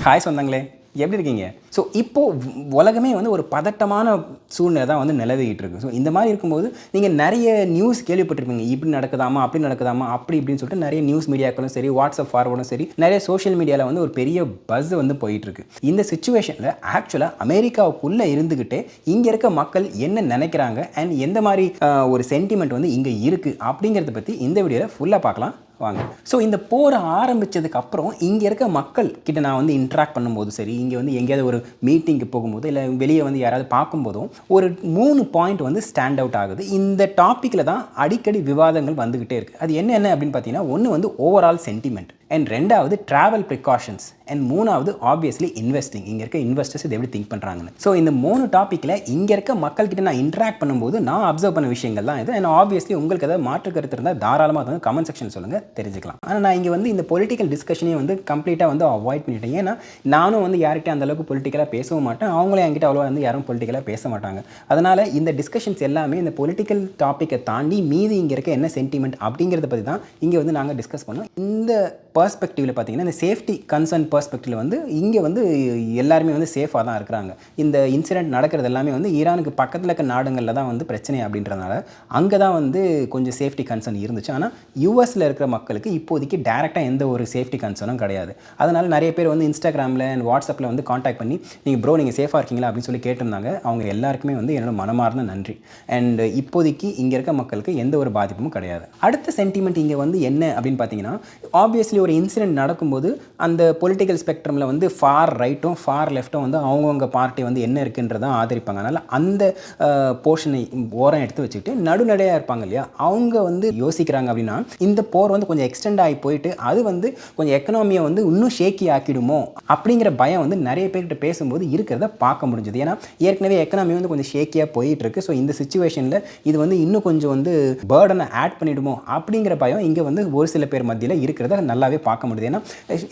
Hi சொந்தங்களே, எப்படி இருக்கீங்க? ஸோ இப்போது உலகமே வந்து ஒரு பதட்டமான சூழ்நிலை தான் வந்து நிலவிக்கிட்டு இருக்கு. ஸோ இந்த மாதிரி இருக்கும்போது நீங்கள் நிறைய நியூஸ் கேள்விப்பட்டிருப்பீங்க. இப்படி நடக்குதாமா, அப்படி நடக்குதாமா, அப்படி இப்படின்னு சொல்லிட்டு நிறைய நியூஸ் மீடியாக்களும் சரி, வாட்ஸ்அப் ஃபார்வர்டும் சரி, நிறைய சோஷியல் மீடியாவில் வந்து ஒரு பெரிய பஸ் வந்து போயிட்டுருக்கு. இந்த சிச்சுவேஷனில் ஆக்சுவலாக அமெரிக்காவுக்குள்ளே இருந்துக்கிட்டே இங்கே இருக்க மக்கள் என்ன நினைக்கிறாங்க அண்ட் எந்த மாதிரி ஒரு சென்டிமெண்ட் வந்து இங்கே இருக்குது அப்படிங்கிறத பற்றி இந்த வீடியோவில் ஃபுல்லாக பார்க்கலாம் வாங்க. ஸோ இந்த போரை ஆரம்பித்ததுக்கு அப்புறம் இங்கே இருக்க மக்கள் கிட்ட நான் வந்து இன்ட்ராக்ட் பண்ணும்போது சரி, இங்கே வந்து எங்கேயாவது ஒரு மீட்டிங்க்கு போகும்போது இல்லை வெளியே வந்து யாராவது பார்க்கும்போதும் ஒரு 3 பாயிண்ட் வந்து ஸ்டாண்ட் அவுட் ஆகுது. இந்த டாப்பிக்கில் தான் அடிக்கடி விவாதங்கள் வந்துக்கிட்டே இருக்குது. அது என்ன அப்படின்னு பார்த்தீங்கன்னா, ஒன்று வந்து ஓவரால் சென்டிமெண்ட் அண்ட் ரெண்டாவது ட்ராவல் ப்ரிகாஷன்ஸ் அண்ட் மூணாவது ஆப்வியஸ்லி இன்வெஸ்டிங். இங்கே இருக்க இன்வெஸ்டர்ஸ் இது எப்படி திங்க் பண்ணுறாங்கன்னு. ஸோ இந்த 3 டாப்பிக்கில் இங்கே இருக்க மக்கள்கிட்ட நான் இன்ட்ராக்ட் பண்ணும்போது நான் அப்சர்வ் பண்ண விஷயங்கள் தான் இது. அண்ட் ஆப்வியஸ்லி உங்களுக்கு ஏதாவது மாற்று கருத்து இருந்தால் தாராளமாக வந்து கமெண்ட் செக்ஷன் சொல்லுங்கள், தெரிஞ்சுக்கலாம். ஆனால் நான் இங்கே வந்து இந்த பொலிட்டிக்கல் டிஸ்கஷனையும் வந்து கம்ப்ளீட்டாக வந்து அவாய்ட் பண்ணிட்டேன். ஏன்னா நானும் வந்து யார்கிட்ட அந்தளவுக்கு பொலிட்டிக்கலாக பேசவும் மாட்டேன், அவங்களே என்கிட்ட அவ்வளோ வந்து யாரும் பொலிட்டிக்கலாக பேச மாட்டாங்க. அதனால் இந்த டிஸ்கஷன்ஸ் எல்லாமே இந்த பொலிட்டிக்கல் டாப்பிக்கை தாண்டி மீதி இங்கே இருக்க என்ன சென்டிமெண்ட் அப்படிங்கிறத பற்றி தான் இங்கே வந்து நாங்கள் டிஸ்கஸ் பண்ணோம். இந்த பர்ஸ்பெக்டிவில் பார்த்தீங்கன்னா, இந்த சேஃப்டி கன்சர்ன் பர்ஸ்பெக்டிவில் வந்து இங்கே வந்து எல்லாருமே வந்து சேஃபாக தான் இருக்கிறாங்க. இந்த இன்சிடென்ட் நடக்கிறது எல்லாமே வந்து ஈரானுக்கு பக்கத்தில் இருக்க நாடுகளில் தான் வந்து பிரச்சனை அப்படின்றதுனால அங்கே தான் வந்து கொஞ்சம் சேஃப்டி கன்சர்ன் இருந்துச்சு. ஆனால் யூஎஸில் இருக்கிற மக்களுக்கு இப்போதைக்கு டேரெக்டாக எந்த ஒரு சேஃப்டி கன்சர்னும் கிடையாது. அதனால் நிறைய பேர் வந்து இன்ஸ்டாகிராமில் அண்ட் வாட்ஸ்அப்பில் வந்து காண்டாக்ட் பண்ணி நீங்கள் சேஃபாக இருக்கீங்களா அப்படின்னு சொல்லி கேட்டிருந்தாங்க. அவங்க எல்லாருக்குமே வந்து என்னோட மனமார்ந்த நன்றி. அண்ட் இப்போதைக்கு இங்கே இருக்க மக்களுக்கு எந்த ஒரு பாதிப்பும் கிடையாது. அடுத்த சென்டிமெண்ட் இங்கே வந்து என்ன அப்படின்னு பார்த்தீங்கன்னா, ஆப்வியஸ்லி ஒரு இன்சிடென்ட் நடக்கும்போது அந்த பொலிட்டிக்கல் ஸ்பெக்ட்ரமில் வந்து ஃபார் ரைட்டும் ஃபார் லெஃப்ட்டும் வந்து அவங்கவுங்க பார்ட்டி வந்து என்ன இருக்குன்றதான் ஆதரிப்பாங்க. அதனால் அந்த போர்ஷனை ஓரம் எடுத்து வச்சுக்கிட்டு நடுநடையாக இருப்பாங்க இல்லையா, அவங்க வந்து யோசிக்கிறாங்க அப்படின்னா இந்த போர் வந்து கொஞ்சம் எக்ஸ்டெண்ட் ஆகி போயிட்டு அது வந்து கொஞ்சம் எக்கனாமியை வந்து இன்னும் ஷேக்கி ஆக்கிடுமோ அப்படிங்கிற பயம் வந்து நிறைய பேர்கிட்ட பேசும்போது இருக்கிறத பார்க்க முடிஞ்சது. ஏன்னா ஏற்கனவே எக்கனாமி வந்து கொஞ்சம் ஷேக்கியாக போயிட்டு இருக்கு. ஸோ இந்த சிச்சுவேஷனில் இது வந்து இன்னும் கொஞ்சம் வந்து பேர்டனை ஆட் பண்ணிடுமோ அப்படிங்கிற பயம் இங்கே வந்து ஒரு சில பேர் மத்தியில் இருக்கிறத நல்லாவே பார்க்க முடியுது. ஏன்னா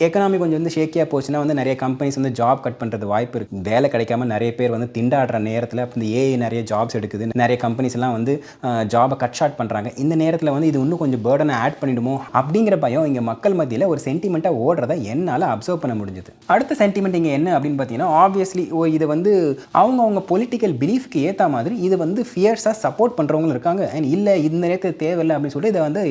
எக்கனாமி கொஞ்சம் வந்து ஷேக்கியாக போச்சுன்னா வந்து நிறைய கம்பெனிஸ் வந்து ஜாப் கட் பண்ணுறது வாய்ப்பு இருக்குது. வேலை கிடைக்காம நிறைய பேர் வந்து திண்டாடுற நேரத்தில் இந்த ஏஐ நிறைய ஜாப்ஸ் எடுக்குது, நிறைய கம்பெனிஸ் எல்லாம் வந்து ஜாபை கட் ஷார்ட் பண்ணுறாங்க. இந்த நேரத்தில் வந்து இது இன்னும் கொஞ்சம் பேர்டனை ஆட் பண்ணிடுமோ அப்படிங்கிற பயம் இங்கே மக்கள் மத்தியில் ஒரு சென்டிமெண்ட்டாக ஓடுறத என்னால் அப்சர்வ் பண்ண முடிஞ்சது. அடுத்த சென்டிமெண்ட் இங்கே என்ன அப்படின்னு பார்த்தீங்கன்னா, ஆப்வியஸ்லி இது வந்து அவங்க பொலிட்டிக்கல் பிலீஃப்க்கு ஏற்ற மாதிரி இது வந்து ஃபியர்ஸாக சப்போர்ட் பண்ணுறவங்களும் இருக்காங்க. அண்ட் இல்லை இந்த நேரத்தில் தேவையில்லை அப்படின்னு சொல்லி இதை வந்து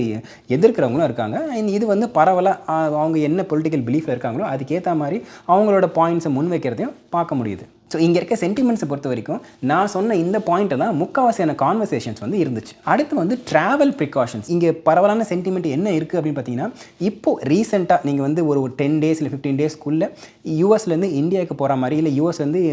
எதிர்க்கிறவங்களும் இருக்காங்க. அண்ட் இது வந்து பரவலாக அவங்க என்ன பொலிட்டிக்கல் பிலீஃபில் இருக்காங்களோ அதுக்கேற்ற மாதிரி அவங்களோட பாயிண்ட்ஸை முன்வைக்கிறதையும் பார்க்க முடியுது. ஸோ இங்கே இருக்க சென்டிமெண்ட்ஸை பொறுத்த வரைக்கும் நான் சொன்ன இந்த பாயிண்ட்டை தான் முக்கால்வாசியான கான்வர்சேஷன்ஸ் வந்து இருந்துச்சு. அடுத்து வந்து ட்ராவல் ப்ரிகாஷன்ஸ். இங்கே பரவலான சென்டிமெண்ட் என்ன இருக்குது அப்படின்னு பார்த்தீங்கன்னா, இப்போது ரீசெண்டாக நீங்கள் வந்து ஒரு 10 days இல்லை 15 daysக்குள்ளே யூஎஸ்லேருந்து இந்தியாவுக்கு போகிற மாதிரி இல்லை யூஎஸ்லேருந்து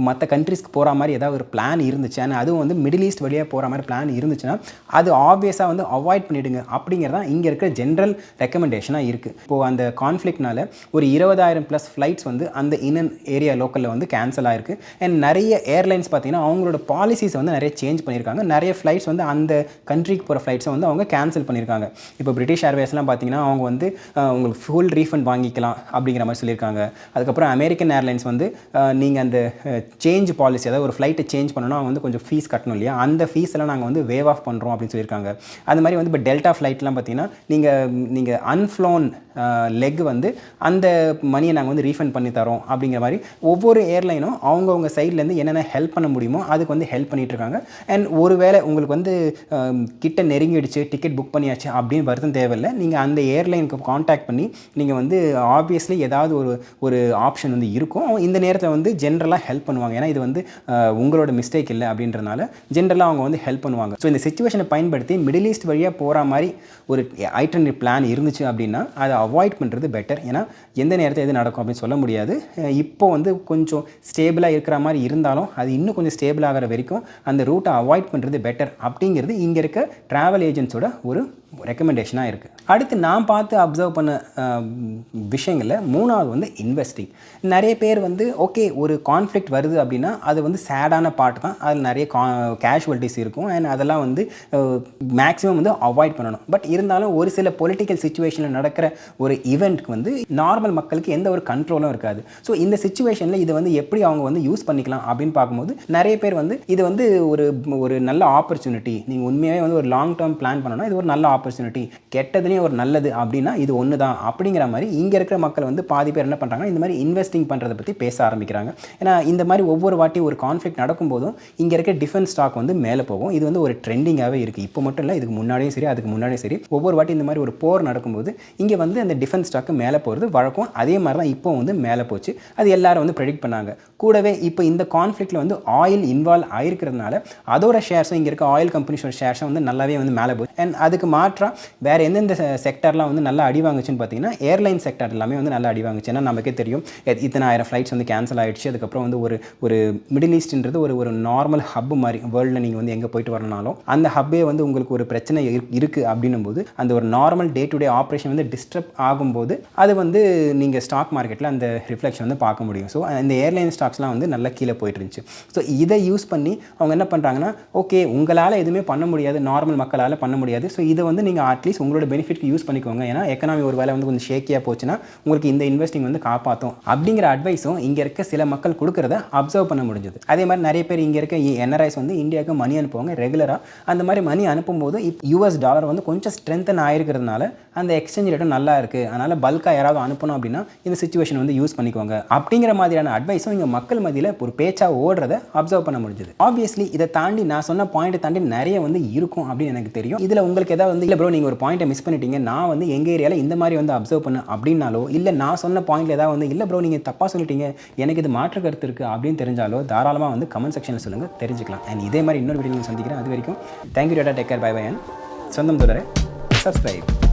மற்ற கண்ட்ரீஸ்க்கு போகிற மாதிரி ஏதாவது ஒரு பிளான் இருந்துச்சு, ஆனால் அதுவும் வந்து மிடில் ஈஸ்ட் வழியாக போகிற மாதிரி பிளான் இருந்துச்சுன்னா அது ஆப்வியஸாக வந்து அவாய்ட் பண்ணிவிடுங்க அப்படிங்கிறதான் இங்கே இருக்கிற ஜென்ரல் ரெக்கமெண்டேஷனாக இருக்குது. இப்போது அந்த கான்ஃப்ளிக்ட்னால ஒரு 20,000+ ஃப்ளைட்ஸ் வந்து அந்த இன் ஏரியா லோக்கலில் வந்து கேன்சல் ஆகிருக்கு. அண்ட் நிறைய ஏர்லைன்ஸ் பார்த்தீங்கன்னா அவங்களோட பாலிசிஸ் வந்து நிறைய சேஞ்ச் பண்ணியிருக்காங்க. நிறைய ஃப்ளைட்ஸ் வந்து அந்த கண்ட்ரிக்கு போகிற ஃப்ளைட்ஸை வந்து அவங்க கேன்சல் பண்ணியிருக்காங்க. இப்போ பிரிட்டிஷ் ஏர்வேஸ்லாம் பார்த்தீங்கன்னா அவங்க வந்து உங்களுக்கு ஃபுல் ரீஃபண்ட் வாங்கிக்கலாம் அப்படிங்கிற மாதிரி சொல்லியிருக்காங்க. அதுக்கப்புறம் அமெரிக்கன் ஏர்லைன்ஸ் வந்து நீங்கள் அந்த சேஞ்ச் பாலிசி, அதாவது ஒரு ஃப்ளைட்டை சேஞ்ச் பண்ணணும் அவங்க வந்து கொஞ்சம் ஃபீஸ் கட்டணும் இல்லையா, அந்த ஃபீஸ் எல்லாம் நாங்கள் வந்து வேவ் ஆஃப் பண்ணுறோம் அப்படின்னு சொல்லியிருக்காங்க. அது மாதிரி வந்து இப்போ டெல்டா ஃப்ளைட்லாம் பார்த்தீங்கன்னா நீங்கள் அன்ஃப்ளோன் லெக் வந்து அந்த மணியை நாங்கள் வந்து ரீஃபண்ட் பண்ணி தரோம் அப்படிங்கிற மாதிரி ஒவ்வொரு ஏர்லைனும் அவங்கவுங்க சைட்லேருந்து என்னென்ன ஹெல்ப் பண்ண முடியுமோ அதுக்கு வந்து ஹெல்ப் பண்ணிகிட்ருக்காங்க. அண்ட் ஒருவேளை உங்களுக்கு வந்து கிட்ட நெருங்கிடுச்சு, டிக்கெட் புக் பண்ணியாச்சு அப்படின்னு வருத்தம் தேவையில்லை. நீங்கள் அந்த ஏர்லைனுக்கு காண்டாக்ட் பண்ணி நீங்கள் வந்து ஆப்வியஸ்லி ஏதாவது ஒரு ஆப்ஷன் வந்து இருக்கும். இந்த நேரத்தில் வந்து ஜென்ரலாக ஹெல்ப் பண்ணுவாங்க. ஏன்னா இது வந்து உங்களோட மிஸ்டேக் இல்லை அப்படின்றனால ஜென்ரலாக அவங்க வந்து ஹெல்ப் பண்ணுவாங்க. ஸோ இந்த சிச்சுவேஷனை பயன்படுத்தி மிடில் ஈஸ்ட் வழியாக போகிற மாதிரி ஒரு ஐட்டனரி பிளான் இருந்துச்சு அப்படின்னா அதை அவாய்ட் பண்ணுறது பெட்டர். ஏன்னா எந்த நேரத்தில் எது நடக்கும் அப்படின்னு சொல்ல முடியாது. இப்போ வந்து கொஞ்சம் ஸ்டேபிளாக இருக்கிற மாதிரி இருந்தாலும் அது இன்னும் கொஞ்சம் ஸ்டேபிள் ஆகிற வரைக்கும் அந்த ரூட்டை அவாய்ட் பண்ணுறது பெட்டர் அப்படிங்கிறது இங்கே இருக்க ட்ராவல் ஏஜென்ட்ஸோட ஒரு ரெக்கமெண்டேஷனாக இருக்குது. அடுத்து நான் பார்த்து அப்சர்வ் பண்ண விஷயங்களில் மூணாவது வந்து இன்வெஸ்டிங். நிறைய பேர் வந்து ஓகே ஒரு கான்ஃப்ளிக்ட் வருது அப்படின்னா அது வந்து சேடான பார்ட் தான், அதில் நிறைய கேஷுவல்ட்டிஸ் இருக்கும் அண்ட் அதெல்லாம் வந்து மேக்ஸிமம் வந்து அவாய்ட் பண்ணணும். பட் இருந்தாலும் ஒரு சில பொலிட்டிக்கல் சிச்சுவேஷனில் நடக்கிற ஒரு ஈவெண்ட்க்கு வந்து நார்மல் மக்களுக்கு எந்த ஒரு கண்ட்ரோலும் இருக்காது. ஸோ இந்த சிச்சுவேஷனில் இது வந்து எப்படி அவங்க வந்து யூஸ் பண்ணிக்கலாம் அப்படின்னு பார்க்கும்போது நிறைய பேர் வந்து இது வந்து ஒரு நல்ல ஆப்பர்ச்சுனிட்டி, நீங்கள் உண்மையாகவே வந்து ஒரு லாங் டேர்ம் பிளான் பண்ணணும்னா இது ஒரு நல்ல ஆப்பர்ச்சுனிட்டி, கெட்டதுலேயும் ஒரு நல்லது அப்படின்னா இது ஒன்று தான் அப்படிங்கிற மாதிரி இங்கே இருக்கிற மக்கள் வந்து பாதி பேர் என்ன பண்ணுறாங்கன்னா இந்த மாதிரி இன்வெஸ்டிங் பண்ணுறதை பற்றி பேச ஆரம்பிக்கிறாங்க. ஏன்னா இந்த மாதிரி ஒவ்வொரு வாட்டி ஒரு கான்ஃப்ளிக்ட் நடக்கும்போதும் இங்கே இருக்க டிஃபென்ஸ் ஸ்டாக் வந்து மேலே போகும். இது வந்து ஒரு ட்ரெண்டிங்காகவே இருக்குது. இப்போ மட்டும் இல்லை, இதுக்கு முன்னாடியும் சரி அதுக்கு முன்னாடியும் சரி ஒவ்வொரு வாட்டி இந்த மாதிரி ஒரு போர் நடக்கும்போது இங்கே வந்து அந்த டிஃபென்ஸ் ஸ்டாக்கு மேலே போகிறது வழக்கம். அதே மாதிரி தான் இப்போ வந்து மேலே போச்சு. அது எல்லாரும் வந்து ப்ரெடிக்ட் பண்ணாங்க. கூடவே இப்போ இந்த கான்ஃப்ளிக்ட்டில் வந்து ஆயில் இன்வால்வ் ஆயிருக்கிறதுனால அதோட ஷேர்ஸும் இங்கே இருக்க ஆயில் கம்பெனிஸோட ஷேர்ஸும் வந்து நல்லாவே வந்து மேலே போச்சு. அண்ட் அதுக்கு மாற்றாக வேறு எந்தெந்த செக்டர்லாம் வந்து நல்லா அடி வாங்குச்சுன்னு பார்த்தீங்கன்னா ஏர்லைன் செக்டர் எல்லாமே வந்து நல்லா அடி வாங்குச்சு. ஏன்னா நமக்கே தெரியும் இத்தனை ஆயிரம் ஃப்ளைட்ஸ் வந்து கேன்சல் ஆகிடுச்சு. அதுக்கப்புறம் வந்து ஒரு மிடில் ஈஸ்ட்ன்றது ஒரு நார்மல் ஹப் மாதிரி வேர்ல்டில் நீங்கள் வந்து எங்கே போயிட்டு வரனாலும் அந்த ஹப்பே வந்து உங்களுக்கு ஒரு பிரச்சனை இருக்குது அப்படின்னும் போது அந்த ஒரு normal day to day operation வந்து டிஸ்டர்ப் ஆகும்போது அது வந்து நீங்கள் ஸ்டாக் மார்க்கெட்டில் அந்த ரிஃப்ளெக்ஷன் வந்து பார்க்க முடியும். ஸோ இந்த ஏர்லைன் ஸ்டாக்ஸ்லாம் வந்து நல்லா கீழே போயிட்டு இருந்துச்சு. ஸோ இதை யூஸ் பண்ணி அவங்க என்ன பண்ணுறாங்கன்னா, ஓகே உங்களால் எதுவுமே பண்ண முடியாது, நார்மல் மக்களால் பண்ண முடியாது, ஸோ இதை வந்து நீங்கள் அட்லீஸ்ட் உங்களோட பெனிஃபிட்க்கு யூஸ் பண்ணிக்கோங்க. ஏன்னா எக்கனாமி ஒரு வேலை வந்து கொஞ்சம் ஷேக்கியாக போச்சுன்னா உங்களுக்கு இந்த இன்வெஸ்டிங் வந்து காப்பாற்றும் அப்படிங்கிற அட்வைஸும் இங்கே இருக்க சில மக்கள் கொடுக்குறத அப்சர்வ் பண்ண முடிஞ்சது. அதே மாதிரி நிறைய பேர் இங்கே இருக்க என்ஆர்ஐஸ் வந்து இந்தியாவுக்கு மணி அனுப்புவாங்க ரெகுலராக. அந்த மாதிரி மணி அனுப்பும்போது யூஎஸ் டாலர் வந்து கொஞ்சம் ஸ்ட்ரென்தன் ஆகிருக்கிறதுனால அந்த எக்ஸ்சேஞ்ச் ரேட்டும் நல்லா இருக்குது. அதனால் பல்காக யாராவது அனுப்பணும் அப்படின்னா இந்த சிச்சுவேஷன் வந்து யூஸ் பண்ணிக்கோங்க அப்படிங்கிற மாதிரியான அட்வைஸும் இங்கே மக்கள் மத்தியில் ஒரு பேச்சாக ஓடுறதை அப்சர்வ் பண்ண முடிஞ்சது. ஆப்வியஸ்லி இதை தாண்டி நான் சொன்ன பாயிண்ட்டை தாண்டி நிறைய வந்து இருக்கும் அப்படின்னு எனக்கு தெரியும். இதில் உங்களுக்கு ஏதாவது வந்து இல்லை ப்ரோ நீங்கள் ஒரு பாயிண்ட்டை மிஸ் பண்ணிட்டீங்க, நான் வந்து எங்கள் ஏரியாவில் இந்த மாதிரி வந்து அப்சர்வ் பண்ண அப்படின்னாலோ, இல்லை நான் சொன்ன பாயிண்ட்டில் ஏதாவது வந்து இல்லை ப்ரோ நீங்கள் தப்பாக சொல்லிட்டீங்க, எனக்கு இது மாற்று கருத்து இருக்குது அப்படின்னு தெரிஞ்சாலோ தாராளமாக வந்து கமெண்ட் செக்ஷனில் சொல்லுங்கள், தெரிஞ்சுக்கலாம். அண்ட் இதே மாதிரி இன்னொரு வீடியோ சந்திக்கிறேன். அது வரைக்கும் thank you tata, take care, bye bye. And சொந்தம் தொடர சப்ஸ்கிரைப்.